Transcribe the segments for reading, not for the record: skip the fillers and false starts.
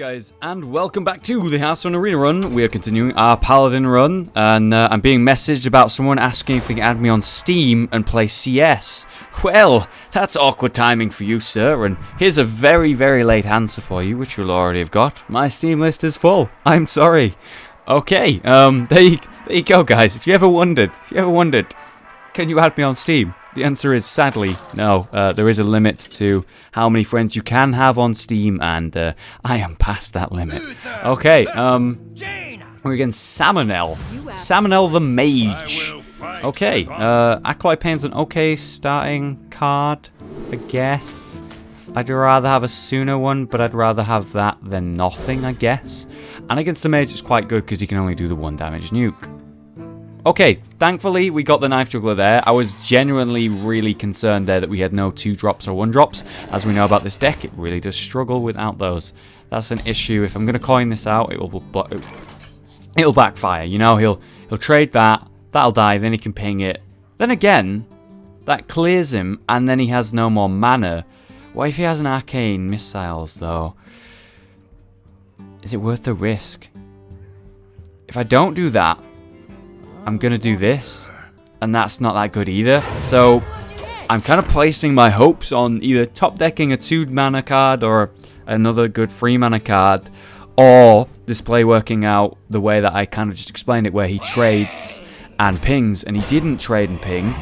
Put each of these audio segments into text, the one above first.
guys, and welcome back to the Hearthstone Arena run. We are continuing our Paladin run, and I'm being messaged about someone asking if they can add me on Steam and play CS. Well, that's awkward timing for you, sir, and here's a very, very late answer for you, which you'll already have got. My Steam list is full. I'm sorry. Okay, there you go, guys. If you ever wondered, can you add me on Steam? The answer is, sadly, no. There is a limit to how many friends you can have on Steam, and I am past that limit. Okay, we're against Samanel. Samanel the Mage. Okay, Acolyte Pain's an okay starting card, I guess. I'd rather have a sooner one, but I'd rather have that than nothing, I guess. And against the Mage, it's quite good because you can only do the 1 damage nuke. Okay, thankfully we got the Knife Juggler there. I was genuinely really concerned there that we had no 2-drops or 1-drops. As we know about this deck, it really does struggle without those. That's an issue. If I'm going to coin this out, it'll backfire. You know, he'll trade that, that'll die, then he can ping it. Then again, that clears him, and then he has no more mana. What if he has an Arcane Missiles, though? Is it worth the risk? If I don't do that, I'm going to do this, and that's not that good either. So I'm kind of placing my hopes on either top decking a 2-mana card or another good 3-mana card, or this play working out the way that I kind of just explained it, where he trades and pings, and he didn't trade and ping.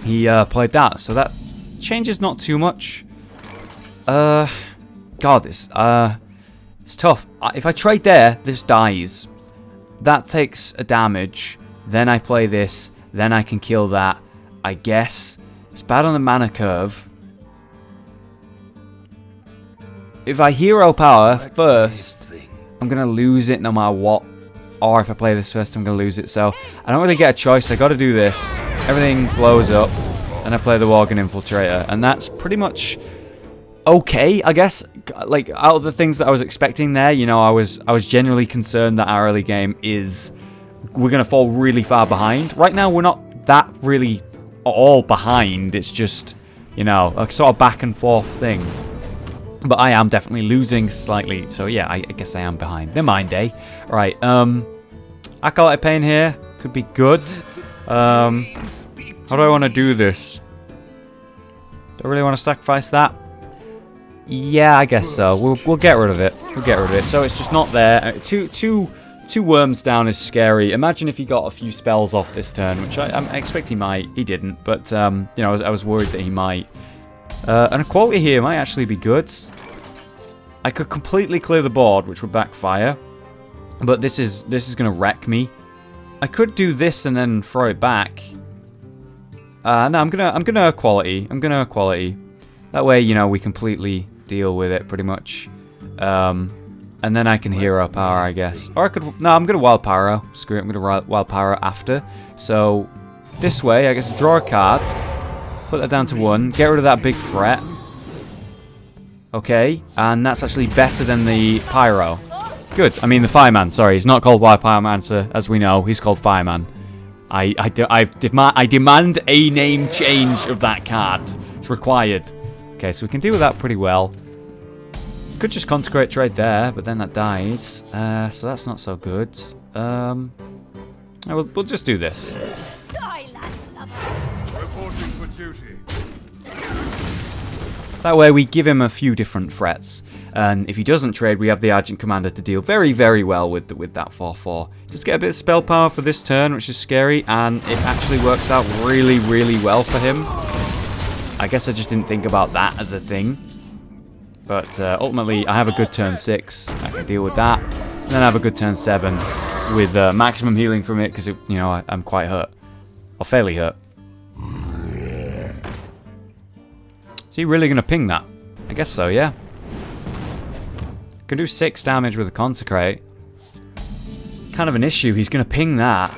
He played that, so that changes not too much. God, it's tough. If I trade there, this dies. That takes a damage. Then I play this, then I can kill that, I guess. It's bad on the mana curve. If I hero power first, I'm going to lose it no matter what. Or if I play this first, I'm going to lose it. So I don't really get a choice. I got to do this. Everything blows up. And I play the Worgen Infiltrator. And that's pretty much okay, I guess. Like, out of the things that I was expecting there, you know, I was genuinely concerned that our early game is... we're going to fall really far behind. Right now, we're not that really all behind. It's just, you know, a sort of back and forth thing. But I am definitely losing slightly. So, yeah, I guess I am behind. Never mind, eh? Right, Acolyte Pain here. Could be good. How do I want to do this? Do I really want to sacrifice that? Yeah, I guess so. We'll get rid of it. We'll get rid of it. So it's just not there. Two worms down is scary. Imagine if he got a few spells off this turn, which I expect he might. He didn't, but you know, I was worried that he might. And a quality here might actually be good. I could completely clear the board, which would backfire, but this is going to wreck me. I could do this and then throw it back. No, I'm gonna equality. I'm gonna equality. That way, you know, we completely deal with it pretty much. And then I can hero power, I guess. Or I could... no, I'm going to wild power. Screw it, I'm going to wild power after. So, this way, I get to draw a card. Put that down to 1. Get rid of that big threat. Okay, and that's actually better than the Pyro. Good. I mean, the Fireman, sorry. He's not called Wild Pyromancer, as we know. He's called Fireman. I demand a name change of that card. It's required. Okay, so we can deal with that pretty well. Could just consecrate trade there, but then that dies. So that's not so good. We'll just do this. Reporting for duty. That way we give him a few different threats. And if he doesn't trade, we have the Argent Commander to deal very, very well with that 4/4. Just get a bit of spell power for this turn, which is scary, and it actually works out really, really well for him. I guess I just didn't think about that as a thing. But ultimately, I have a good turn 6. I can deal with that. And then I have a good turn 7 with maximum healing from it because, you know, I'm quite hurt. Or fairly hurt. Is he really going to ping that? I guess so, yeah. Can do 6 damage with a Consecrate. Kind of an issue. He's going to ping that.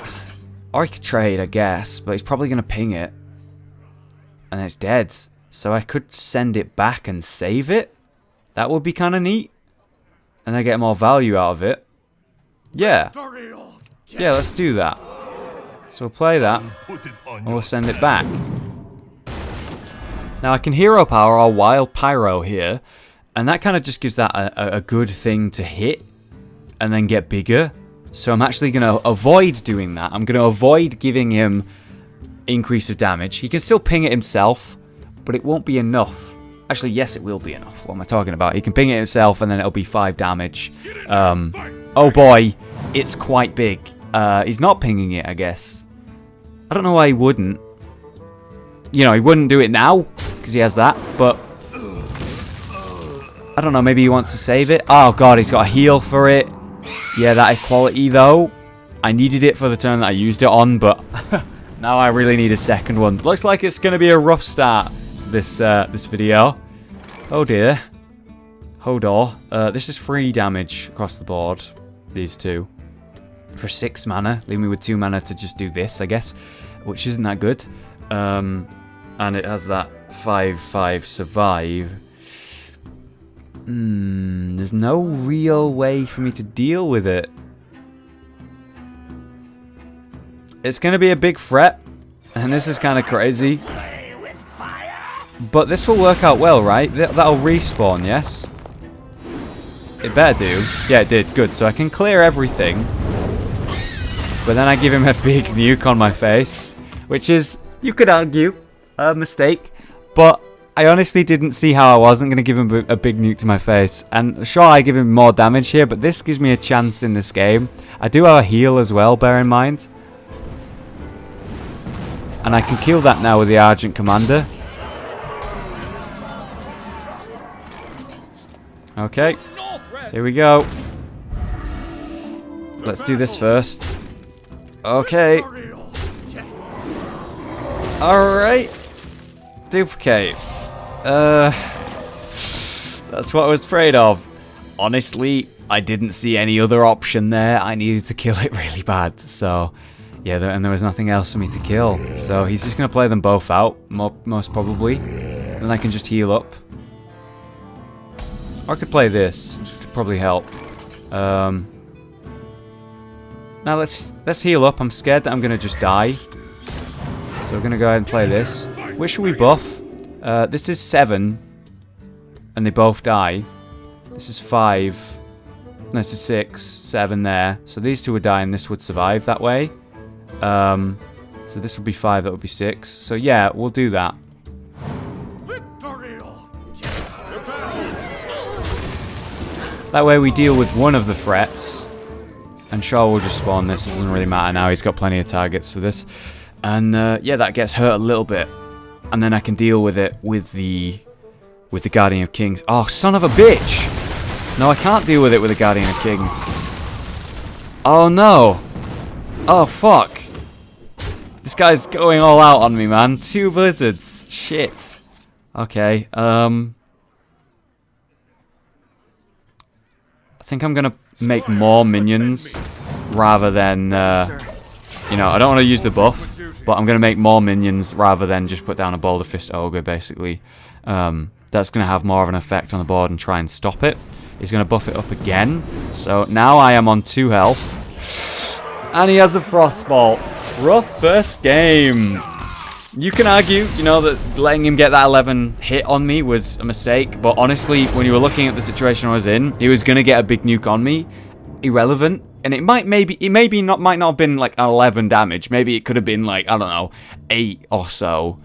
Or he could trade, I guess. But he's probably going to ping it. And it's dead. So I could send it back and save it. That would be kind of neat. And I get more value out of it. Yeah. Yeah, let's do that. So we'll play that. And we'll send it back. Now I can hero power our Wild Pyro here. And that kind of just gives that a good thing to hit and then get bigger. So I'm actually going to avoid doing that. I'm going to avoid giving him increase of damage. He can still ping it himself, but it won't be enough. Actually, yes, it will be enough. What am I talking about? He can ping it himself, and then it'll be 5 damage. Oh boy, it's quite big. He's not pinging it, I guess. I don't know why he wouldn't. You know, he wouldn't do it now, because he has that, but... I don't know, maybe he wants to save it. Oh god, he's got a heal for it. Yeah, that equality, though. I needed it for the turn that I used it on, but... now I really need a second one. Looks like it's going to be a rough start, this video. Oh dear. Hodor. This is 3 damage across the board. These two. For 6 mana. Leave me with 2 mana to just do this, I guess. Which isn't that good. And it has that 5/5 survive. There's no real way for me to deal with it. It's going to be a big threat, and this is kind of crazy. But this will work out well, right? That'll respawn, yes? It better do. Yeah, it did. Good. So I can clear everything. But then I give him a big nuke on my face, which is, you could argue, a mistake. But I honestly didn't see how I wasn't going to give him a big nuke to my face. And sure, I give him more damage here, but this gives me a chance in this game. I do have a heal as well, bear in mind. And I can kill that now with the Argent Commander. Okay, here we go. Let's do this first. Okay. Alright. Duplicate. That's what I was afraid of. Honestly, I didn't see any other option there. I needed to kill it really bad. So, yeah, and there was nothing else for me to kill. So he's just going to play them both out, most probably. Then I can just heal up. Or I could play this, which could probably help. Now let's heal up. I'm scared that I'm going to just die. So we're going to go ahead and play this. Which should we buff? This is 7. And they both die. This is 5. No, this is 6. 7 there. So these two would die and this would survive that way. So this would be 5, that would be 6. So yeah, we'll do that. That way we deal with one of the threats. And sure, we'll just spawn this. It doesn't really matter now. He's got plenty of targets to this. And yeah, that gets hurt a little bit. And then I can deal with it with the Guardian of Kings. Oh, son of a bitch! No, I can't deal with it with the Guardian of Kings. Oh, no. Oh, fuck. This guy's going all out on me, man. 2 blizzards. Shit. Okay, I think I'm gonna make more minions rather than, you know, I don't want to use the buff, but I'm gonna make more minions rather than just put down a Boulder Fist Ogre, basically. That's gonna have more of an effect on the board and try and stop it. He's gonna buff it up again. So now I am on 2 health. And he has a Frostbolt. Rough first game. You can argue, you know, that letting him get that 11 hit on me was a mistake. But honestly, when you were looking at the situation I was in, he was going to get a big nuke on me. Irrelevant. And it might not have been like 11 damage. Maybe it could have been like, I don't know, 8 or so.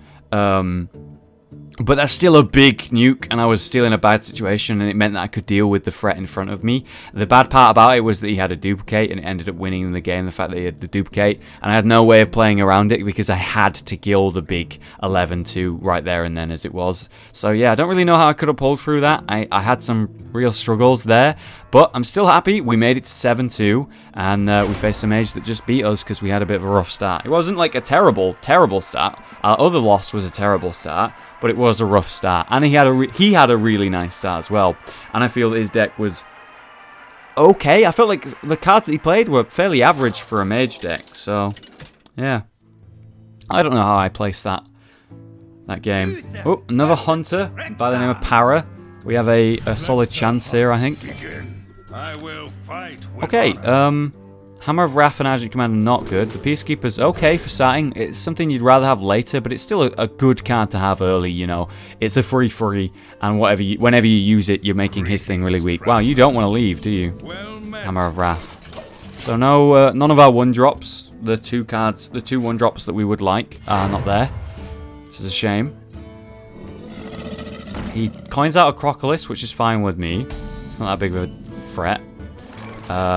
But that's still a big nuke, and I was still in a bad situation, and it meant that I could deal with the threat in front of me. The bad part about it was that he had a duplicate, and it ended up winning the game, the fact that he had the duplicate, and I had no way of playing around it because I had to kill the big 11-2 right there and then as it was. So yeah, I don't really know how I could have pulled through that. I had some real struggles there, but I'm still happy. We made it to 7-2, and we faced a mage that just beat us because we had a bit of a rough start. It wasn't like a terrible start. Our other loss was a terrible start, but it was a rough start, and he had a really nice start as well. And I feel that his deck was okay. I felt like the cards that he played were fairly average for a mage deck. So yeah, I don't know how I placed that game. Oh, another hunter by the name of Para. We have a solid chance here, I think. Okay, Hammer of Wrath and Agent Command are not good. The Peacekeeper's okay for starting. It's something you'd rather have later, but it's still a good card to have early, you know. It's a free, and whenever you use it, you're making his thing really weak. Wow, you don't want to leave, do you? Hammer of Wrath. So no, none of our 1-drops, the 2 cards, the 2 1-drops that we would like are not there. This is a shame. He coins out a Crocolis, which is fine with me. It's not that big of a threat.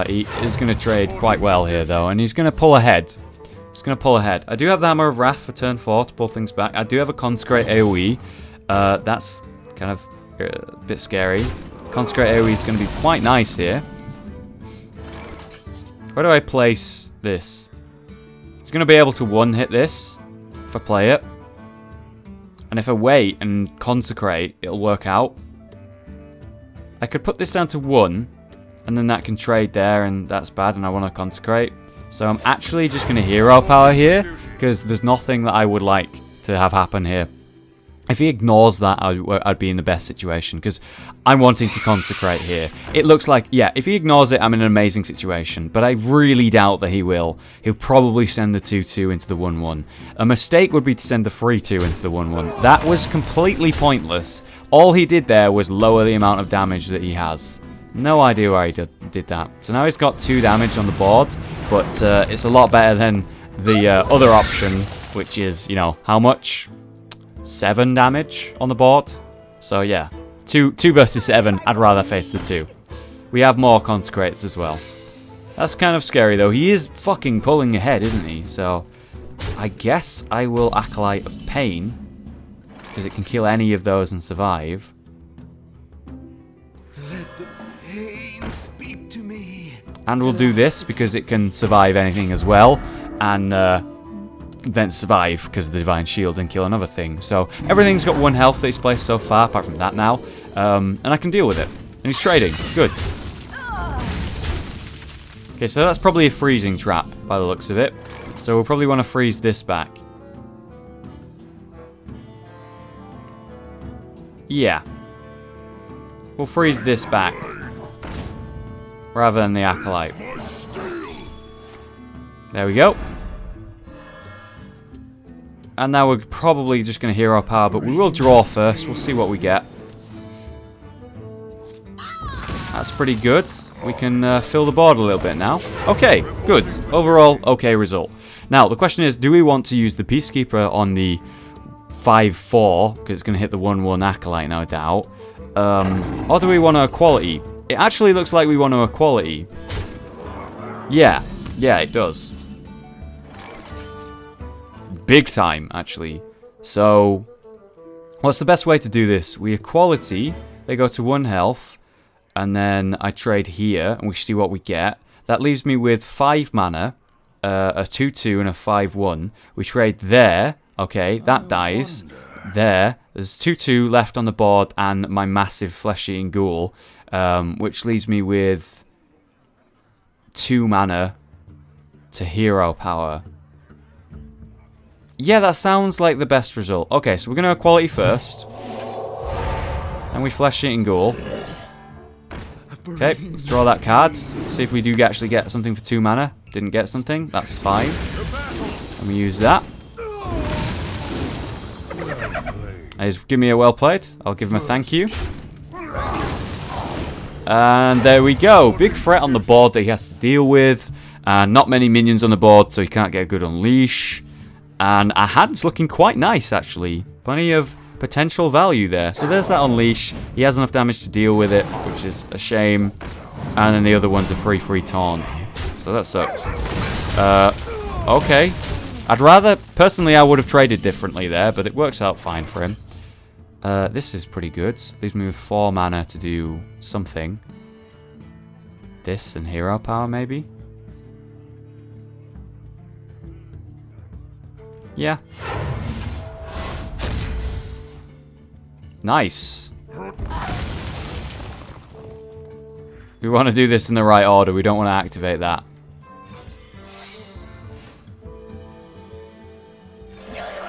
He is going to trade quite well here, though, and he's going to pull ahead. He's going to pull ahead. I do have the Hammer of Wrath for turn 4 to pull things back. I do have a Consecrate AoE. That's kind of a bit scary. Consecrate AoE is going to be quite nice here. Where do I place this? He's going to be able to 1-hit this if I play it. And if I wait and Consecrate, it'll work out. I could put this down to 1. And then that can trade there, and that's bad, and I want to Consecrate. So I'm actually just going to Hero Power here, because there's nothing that I would like to have happen here. If he ignores that, I'd be in the best situation, because I'm wanting to Consecrate here. It looks like, yeah, if he ignores it, I'm in an amazing situation, but I really doubt that he will. He'll probably send the 2-2 into the 1-1. A mistake would be to send the 3-2 into the 1-1. That was completely pointless. All he did there was lower the amount of damage that he has. No idea why he did that. So now he's got 2 damage on the board, but it's a lot better than the other option, which is, you know, how much? 7 damage on the board. So yeah, 2 versus 7. I'd rather face the 2. We have more Consecrates as well. That's kind of scary though. He is fucking pulling ahead, isn't he? So I guess I will Acolyte of Pain, because it can kill any of those and survive. And we'll do this because it can survive anything as well, and then survive because of the Divine Shield and kill another thing. So everything's got 1 health that he's placed so far, apart from that now, and I can deal with it. And he's trading. Good. Okay, so that's probably a freezing trap by the looks of it. So we'll probably want to freeze this back. Yeah. We'll freeze this back rather than the Acolyte. There we go. And now we're probably just going to Hero Power, but we will draw first. We'll see what we get. That's pretty good. We can fill the board a little bit now. Okay, good. Overall, okay result. Now, the question is, do we want to use the Peacekeeper on the 5-4, because it's going to hit the 1-1 Acolyte, no doubt. Or do we want to Equality? It actually looks like we want to Equality. Yeah, it does. Big time, actually. So, what's the best way to do this? We Equality, they go to 1 health, and then I trade here, and we see what we get. That leaves me with 5 mana, a 2-2 and a 5-1. We trade there. Okay, that dies. There's 2-2 left on the board and my massive flesh-eating ghoul, which leaves me with 2 mana to Hero Power. Yeah, that sounds like the best result. Okay, so we're going to Equality first. And we flesh-eating ghoul. Okay, let's draw that card. See if we do actually get something for 2 mana. Didn't get something. That's fine. And we use that. Give me a well played. I'll give him a thank you. And there we go. Big threat on the board that he has to deal with. Not many minions on the board, so he can't get a good unleash. And our hand's looking quite nice, actually. Plenty of potential value there. So there's that unleash. He has enough damage to deal with it, which is a shame. And then the other one's a free taunt. So that sucks. Okay. I'd rather... Personally, I would have traded differently there, but it works out fine for him. This is pretty good. Leaves me with 4 mana to do something. This and Hero Power, maybe? Yeah. Nice. We want to do this in the right order. We don't want to activate that.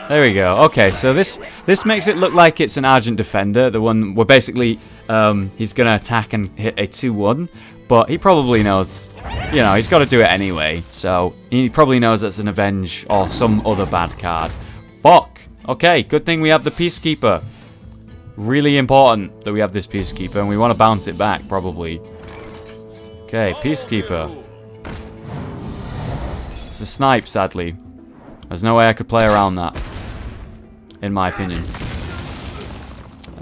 There we go. Okay, so this makes it look like it's an Argent Defender, the one where basically he's going to attack and hit a 2-1, but he probably knows you know, he's got to do it anyway. So he probably knows that's an Avenge or some other bad card. Fuck. Okay, good thing we have the Peacekeeper. Really important that we have this Peacekeeper, and we want to bounce it back, probably. Okay, Peacekeeper. It's a snipe, sadly. There's no way I could play around that, in my opinion.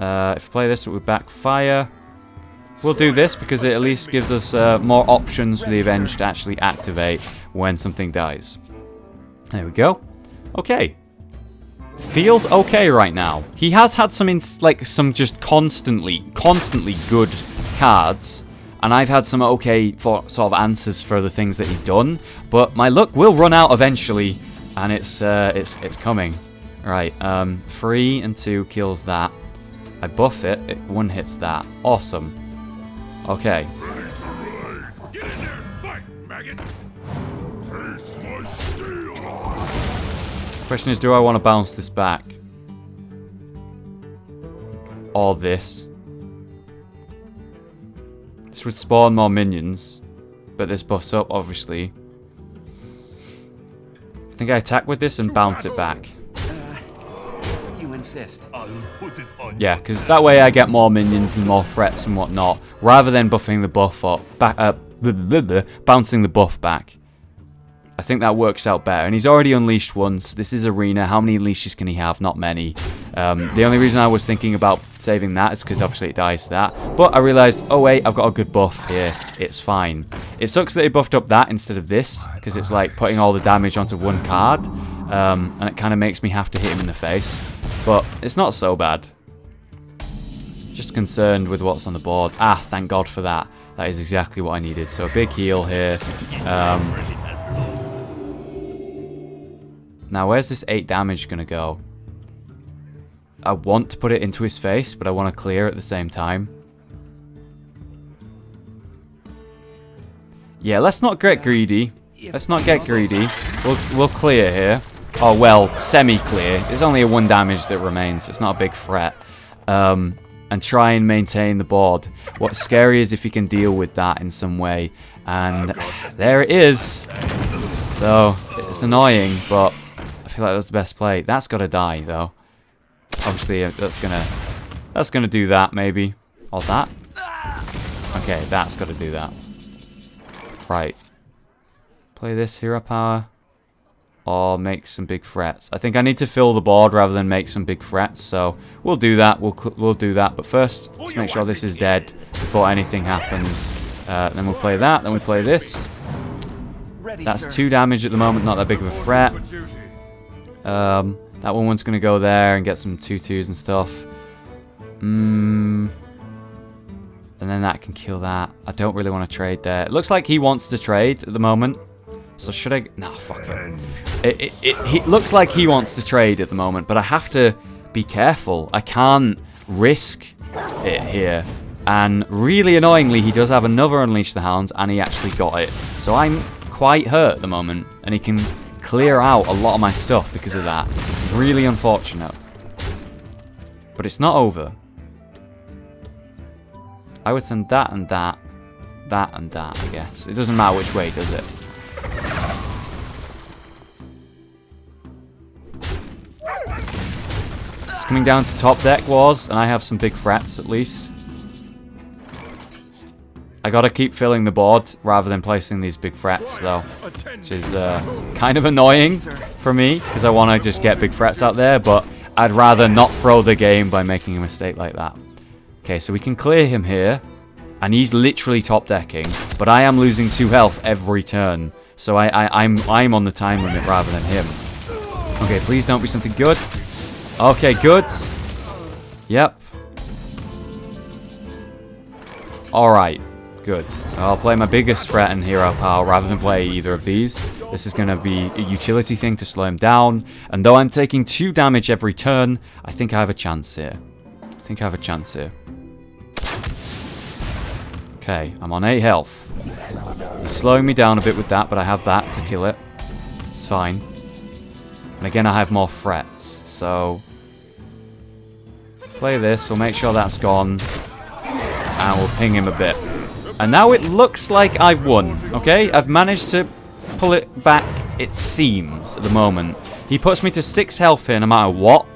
If I play this, it would backfire. We'll do this because it at least gives us more options for the Avenge to actually activate when something dies. There we go. Okay. Feels okay right now. He has had some some just constantly good cards, and I've had some okay sort of answers for the things that he's done. But my luck will run out eventually, and it's coming. Right. 3 and 2 kills that. I buff it. It one hits that. Awesome. Okay. Get in there, fight, maggot. Question is, do I want to bounce this back? Or this? This would spawn more minions, but this buffs up, obviously. I think I attack with this and bounce it back. You insist. I'll put it on. Yeah, because that way I get more minions and more threats and whatnot, rather than buffing the buff up, bouncing the buff back. I think that works out better. And he's already unleashed once. This is Arena. How many unleashes can he have? Not many. The only reason I was thinking about saving that is because obviously it dies to that. But I realised, oh wait, I've got a good buff here. It's fine. It sucks that he buffed up that instead of this, because it's like putting all the damage onto one card. And it kind of makes me have to hit him in the face. But it's not so bad. Just concerned with what's on the board. Ah, thank God for that. That is exactly what I needed. So a big heal here. Now, where's this 8 damage going to go? I want to put it into his face, but I want to clear at the same time. Yeah, let's not get greedy. Let's not get greedy. We'll clear here. Oh, well, semi-clear. There's only a 1 damage that remains. It's not a big threat. And try and maintain the board. What's scary is if you can deal with that in some way. And there it is. So, it's annoying, but I feel like that's the best play. That's got to die, though. Obviously, that's gonna do that, maybe. Or that? Okay, that's got to do that. Right. Play this hero power. Or make some big threats. I think I need to fill the board rather than make some big threats, so we'll do that. We'll do that. But first, let's make sure this is dead before anything happens. Then we'll play that. Then we play this. That's 2 damage at the moment. Not that big of a threat. That one's going to go there and get some 2/2s and stuff. And then that can kill that. I don't really want to trade there. It looks like he wants to trade at the moment. So should I... Nah, fuck it. It looks like he wants to trade at the moment, but I have to be careful. I can't risk it here. And really annoyingly, he does have another Unleash the Hounds, and he actually got it. So I'm quite hurt at the moment, and he can clear out a lot of my stuff because of that. Really unfortunate. But it's not over. I would send that and that. That and that, I guess. It doesn't matter which way, does it? It's coming down to top deck wars, and I have some big threats at least. I gotta keep filling the board rather than placing these big threats, though, which is kind of annoying for me because I want to just get big threats out there, but I'd rather not throw the game by making a mistake like that. Okay, so we can clear him here, and he's literally top decking, but I am losing 2 health every turn, so I'm on the time limit rather than him. Okay, please don't be something good. Okay, good. Yep. Alright, good. I'll play my biggest threat in hero power rather than play either of these. This is going to be a utility thing to slow him down. And though I'm taking 2 damage every turn, I think I have a chance here. Okay, I'm on 8 health. He's slowing me down a bit with that, but I have that to kill it. It's fine. And again, I have more threats, so... Play this, we'll make sure that's gone. And we'll ping him a bit. And now it looks like I've won, okay? I've managed to pull it back, it seems, at the moment. He puts me to 6 health here no matter what.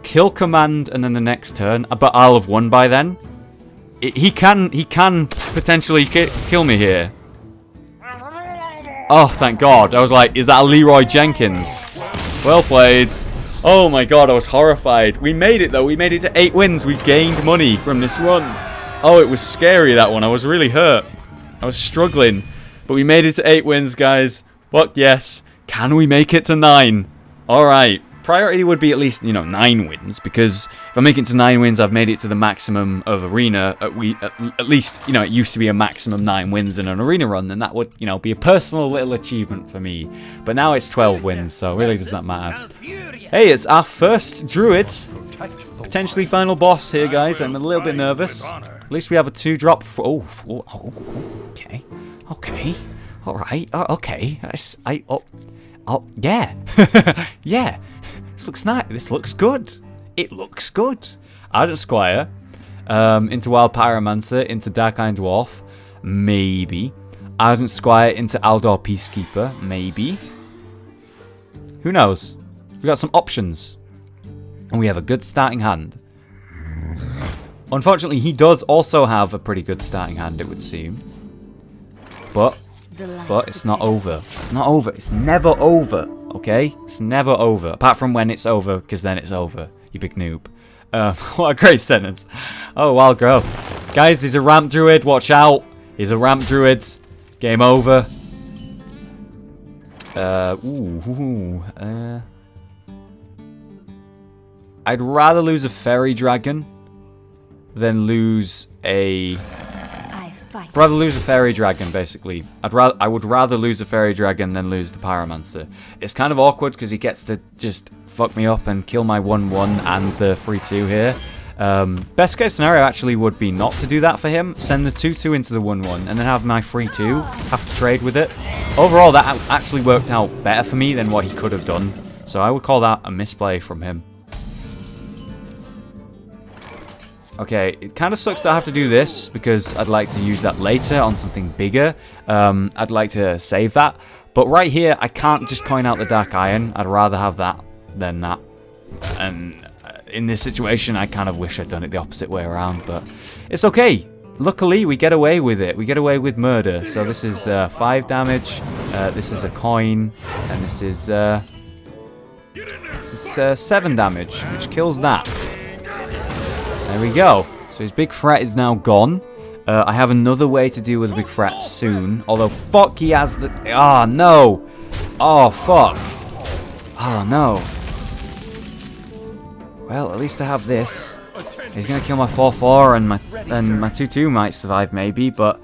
Kill command and then the next turn, but I'll have won by then. He can potentially kill me here. Oh, thank God. I was like, is that a Leroy Jenkins? Well played. Oh my God, I was horrified. We made it though. We made it to 8 wins. We gained money from this run. Oh, it was scary, that one. I was really hurt. I was struggling. But we made it to 8 wins, guys. Fuck yes. Can we make it to 9? Alright. Priority would be at least, 9 wins. Because if I make it to 9 wins, I've made it to the maximum of arena. At least, it used to be a maximum 9 wins in an arena run. And that would, be a personal little achievement for me. But now it's 12 wins, so it really does not matter. Hey, it's our first druid. Potentially final boss here, guys. I'm a little bit nervous. At least we have a 2-drop. Okay. Okay. Alright. Okay. Yeah. Yeah. This looks nice. This looks good. It looks good. Ardent Squire. Into Wild Pyromancer. Into Dark Iron Dwarf. Maybe. Ardent Squire into Aldor Peacekeeper. Maybe. Who knows? We've got some options. And we have a good starting hand. Unfortunately, he does also have a pretty good starting hand, it would seem. But it's not over. It's not over. It's never over, okay? It's never over. Apart from when it's over, because then it's over, you big noob. What a great sentence. Oh, Wild Growth. Guys, he's a ramp druid. Watch out. He's a ramp druid. Game over. I'd rather lose a fairy dragon than lose a... rather lose a fairy dragon, basically. I would rather lose a fairy dragon than lose the pyromancer. It's kind of awkward because he gets to just fuck me up and kill my 1-1 and the 3-2 here. Best case scenario actually would be not to do that for him. Send the 2-2 into the 1-1 and then have my 3-2. Have to trade with it. Overall, that actually worked out better for me than what he could have done. So I would call that a misplay from him. Okay, it kind of sucks that I have to do this because I'd like to use that later on something bigger. I'd like to save that. But right here, I can't just coin out the Dark Iron. I'd rather have that than that. And in this situation, I kind of wish I'd done it the opposite way around. But it's okay. Luckily, we get away with it. We get away with murder. So this is 5 damage. This is a coin. And this is 7 damage, which kills that. There we go. So his big threat is now gone. I have another way to deal with a big threat soon. Although, fuck, he has the... Ah, no. Oh, fuck. Oh, no. Well, at least I have this. He's going to kill my 4-4 and my 2-2 might survive maybe. But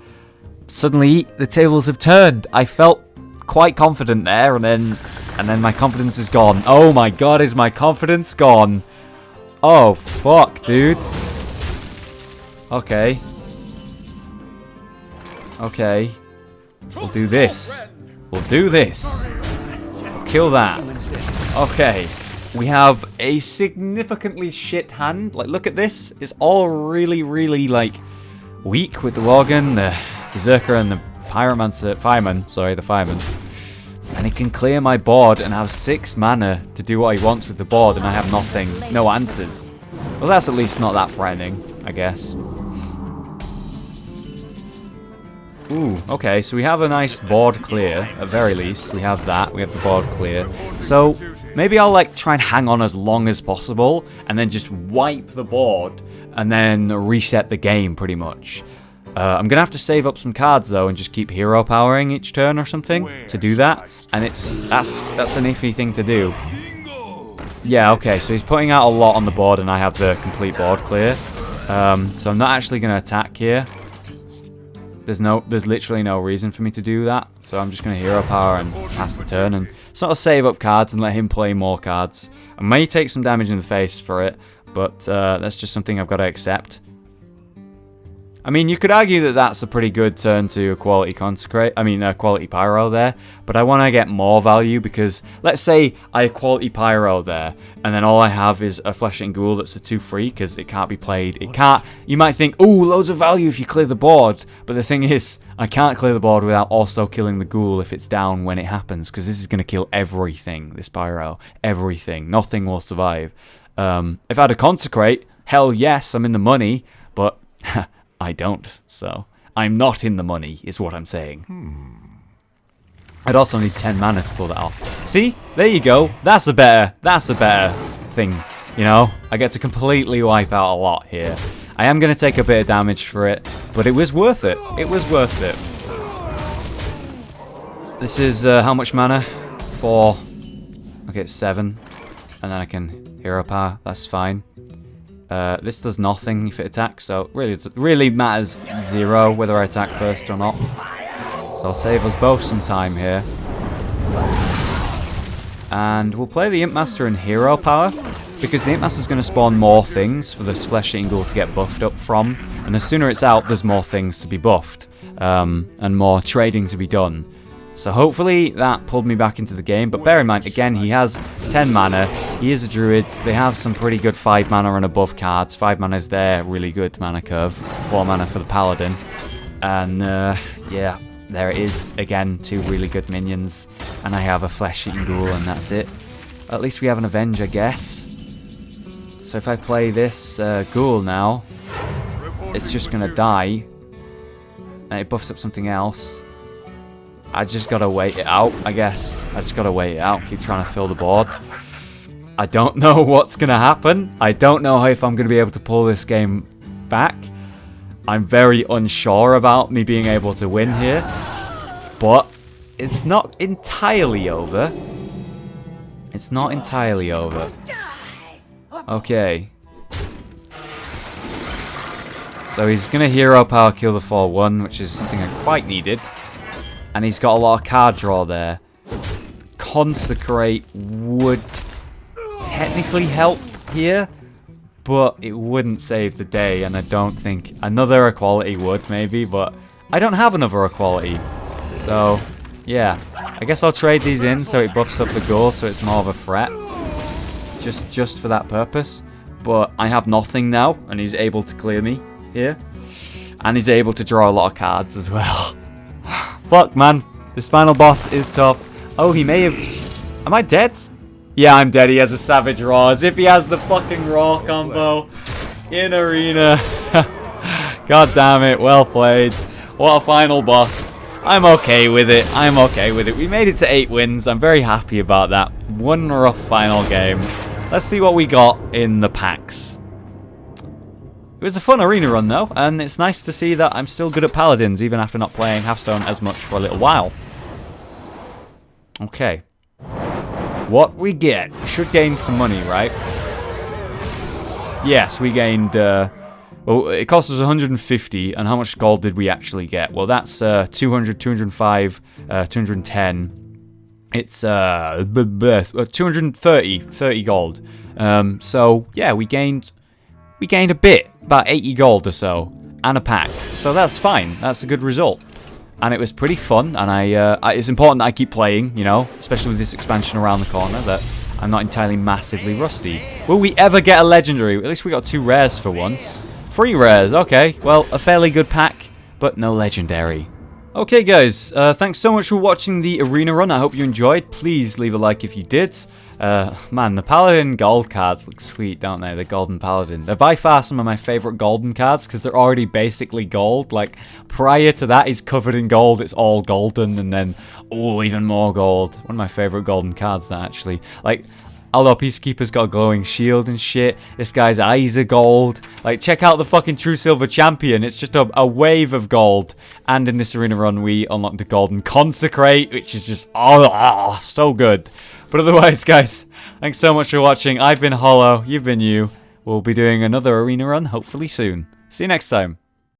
suddenly, the tables have turned. I felt quite confident there. And then my confidence is gone. Oh, my God, is my confidence gone? Oh, fuck, dude. Okay. Okay. We'll do this. We'll do this. We'll kill that. Okay. We have a significantly shit hand. Like, look at this. It's all really, really, like, weak with the Worgen, the Berserker, and the Pyromancer. The Fireman. And he can clear my board and have 6 mana to do what he wants with the board, and I have nothing. No answers. Well, that's at least not that frightening, I guess. Ooh, okay, so we have a nice board clear, at very least. We have that, we have the board clear. So, maybe I'll, like, try and hang on as long as possible, and then just wipe the board, and then reset the game, pretty much. I'm going to have to save up some cards, though, and just keep hero powering each turn or something to do that. And that's an iffy thing to do. Yeah, okay, so he's putting out a lot on the board, and I have the complete board clear. So I'm not actually going to attack here. There's literally no reason for me to do that. So I'm just going to hero power and pass the turn and sort of save up cards and let him play more cards. I may take some damage in the face for it, but that's just something I've got to accept. I mean, you could argue that that's a pretty good turn to a quality consecrate. I mean, a quality pyro there. But I want to get more value because let's say I quality pyro there, and then all I have is a flesh-eating ghoul that's a 2/3 because it can't be played. It can't. You might think, oh, loads of value if you clear the board. But the thing is, I can't clear the board without also killing the ghoul if it's down when it happens, because this is going to kill everything. This pyro, everything. Nothing will survive. If I had a consecrate, hell yes, I'm in the money. But I don't, so I'm not in the money, is what I'm saying. I'd also need 10 mana to pull that off. See? There you go. That's a better thing, you know? I get to completely wipe out a lot here. I am going to take a bit of damage for it, but it was worth it. It was worth it. This is how much mana? 4. Okay, it's 7. And then I can hero power. That's fine. This does nothing if it attacks, so it really matters 0 whether I attack first or not. So I'll save us both some time here. And we'll play the Imp Master in hero power, because the Imp Master is going to spawn more things for this flesh-eating ghoul to get buffed up from. And the sooner it's out, there's more things to be buffed. And more trading to be done. So hopefully that pulled me back into the game. But bear in mind, again, he has 10 mana. He is a druid. They have some pretty good 5 mana and above cards. 5 mana is their really good mana curve. 4 mana for the Paladin. And yeah, there it is. Again, 2 really good minions. And I have a flesh-eating ghoul and that's it. At least we have an Avenge, I guess. So if I play this ghoul now, it's just going to die. And it buffs up something else. I just gotta wait it out, I guess. I just gotta wait it out, keep trying to fill the board. I don't know what's gonna happen. I don't know if I'm gonna be able to pull this game back. I'm very unsure about me being able to win here. But it's not entirely over. It's not entirely over. Okay. So he's gonna hero power kill the 4/1, which is something I quite needed. And he's got a lot of card draw there. Consecrate would technically help here, but it wouldn't save the day, and I don't think another equality would, maybe, but I don't have another equality. So, yeah. I guess I'll trade these in so it buffs up the ghoul so it's more of a threat. Just for that purpose. But I have nothing now, and he's able to clear me here. And he's able to draw a lot of cards as well. Fuck, man. This final boss is tough. Oh, he may have... Am I dead? Yeah, I'm dead. He has a Savage Raw. As if he has the fucking Raw combo in Arena. God damn it. Well played. What a final boss. I'm okay with it. I'm okay with it. We made it to 8 wins. I'm very happy about that. One rough final game. Let's see what we got in the packs. It was a fun arena run though, and it's nice to see that I'm still good at Paladins even after not playing Hearthstone as much for a little while. Okay. What we get? We should gain some money, right? Yes, we gained... well, it cost us 150, and how much gold did we actually get? Well, that's 200, 205, 210. It's 230 gold. So, yeah, we gained a bit, about 80 gold or so, and a pack. So that's fine. That's a good result. And it was pretty fun, and it's important that I keep playing, you know, especially with this expansion around the corner, that I'm not entirely massively rusty. Will we ever get a legendary? At least we got 2 rares for once. 3 rares, okay. Well, a fairly good pack, but no legendary. Okay, guys, thanks so much for watching the arena run. I hope you enjoyed. Please leave a like if you did. Man, the Paladin gold cards look sweet, don't they? The Golden Paladin. They're by far some of my favorite golden cards because they're already basically gold. Like, prior to that, he's covered in gold. It's all golden, and then, oh, even more gold. One of my favorite golden cards, that actually. Like, although Peacekeeper's got a glowing shield and shit. This guy's eyes are gold. Like, check out the fucking True Silver Champion. It's just a wave of gold. And in this arena run, we unlocked the Golden Consecrate, which is just, oh, so good. But otherwise, guys, thanks so much for watching. I've been Hollow. You've been you. We'll be doing another arena run, hopefully soon. See you next time.